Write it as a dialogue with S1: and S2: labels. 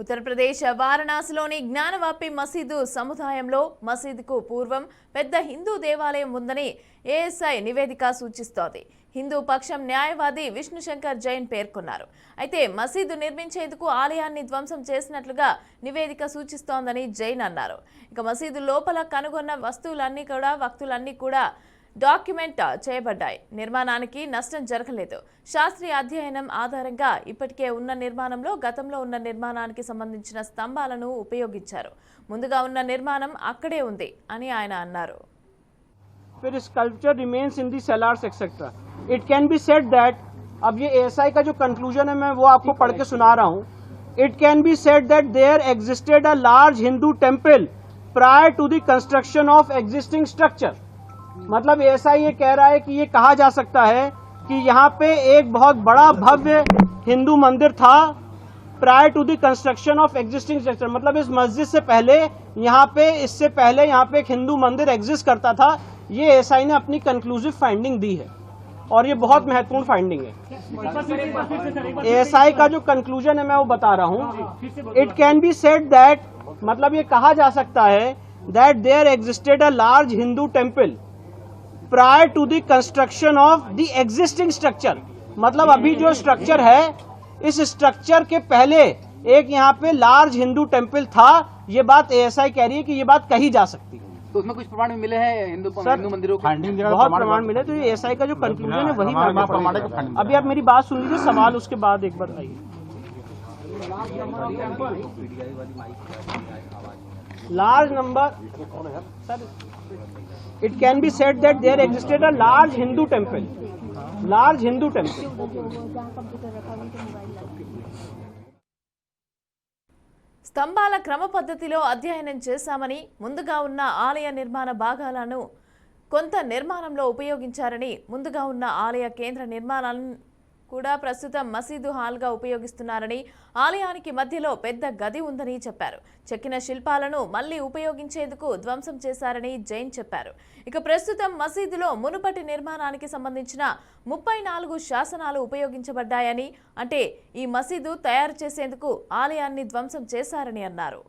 S1: ఉత్తరప్రదేశ్ వారణాసిలోని జ్ఞానవాపి మసీదు సముదాయంలో మసీదుకు పూర్వం పెద్ద హిందూ దేవాలయం ఉందని ఏఎస్ఐ నివేదిక సూచిస్తోంది. హిందూ పక్షం న్యాయవాది విష్ణుశంకర్ జైన్ పేర్కొన్నారు. అయితే మసీదు నిర్మించేందుకు ఆలయాన్ని ధ్వంసం చేసినట్లుగా నివేదిక సూచిస్తోందని జైన్ అన్నారు. ఇక మసీదు లోపల కనుగొన్న వస్తువులన్నీ కూడా డాక్యుమెంట్ చేయబడ్డాయి. నిర్మాణానికి నష్టం జరగలేదు. శాస్త్రీయ అధ్యయనం ఆధారంగా ఇప్పటికే ఉన్న నిర్మాణంలో గతంలో ఉన్న నిర్మాణానికి సంబంధించిన స్తంభాలను ఉపయోగించారు. ముందుగా ఉన్న నిర్మాణం అక్కడే ఉంది అని ఆయన అన్నారు.
S2: फिर sculpture remains in the cellars etcetera. It can be said that अब ये एएसआई का जो कंक्लूजन है मैं वो आपको पढ़ के सुना रहा हूँ. It can be said that there existed a large Hindu temple prior to the construction of existing structure. मतलब एएसआई ये कह रहा है कि ये कहा जा सकता है कि यहाँ पे एक बहुत बड़ा भव्य हिंदू मंदिर था prior to the construction of existing structure. मतलब इस मस्जिद से पहले इससे पहले यहाँ पे एक हिंदू मंदिर एग्जिस्ट करता था. ये एएसआई ने अपनी कंक्लूसिव फाइंडिंग दी है और ये बहुत महत्वपूर्ण फाइंडिंग है. एएसआई का जो कंक्लूजन है मैं वो बता रहा हूँ. It can be said that मतलब ये कहा जा सकता है that there existed a large Hindu temple prior to the construction of the existing structure. मतलब अभी जो स्ट्रक्चर है इस स्ट्रक्चर के पहले एक यहाँ पे लार्ज हिंदू टेम्पल था. ये बात एएसआई कह रही है कि ये बात कही जा सकती है.
S3: तो उसमें कुछ प्रमाण मिले हैं हिंदू मंदिरों के?
S2: बहुत प्रमाण मिले. तो ये एएसआई का जो कंक्लूजन है वही अभी आप मेरी बात सुन लीजिए. सवाल उसके बाद एक बार आइए. Large number sir it can be said that there existed a large Hindu temple.
S1: స్తంభాల క్రమ పద్ధతిలో అధ్యయనం చేశామని, ముందుగా ఉన్న ఆలయ నిర్మాణ భాగాలను కొంత నిర్మాణంలో ఉపయోగించారని, ముందుగా ఉన్న ఆలయ కేంద్ర నిర్మాణాలను కూడా ప్రస్తుతం మసీదు హాల్గా ఉపయోగిస్తున్నారని, ఆలయానికి మధ్యలో పెద్ద గది ఉందని చెప్పారు. చెక్కిన శిల్పాలను మళ్లీ ఉపయోగించేందుకు ధ్వంసం చేశారని జైన్ చెప్పారు. ఇక ప్రస్తుతం మసీదులో మునుపటి నిర్మాణానికి సంబంధించిన 34 శాసనాలు ఉపయోగించబడ్డాయని, అంటే ఈ మసీదు తయారు చేసేందుకు ఆలయాన్ని ధ్వంసం చేశారని అన్నారు.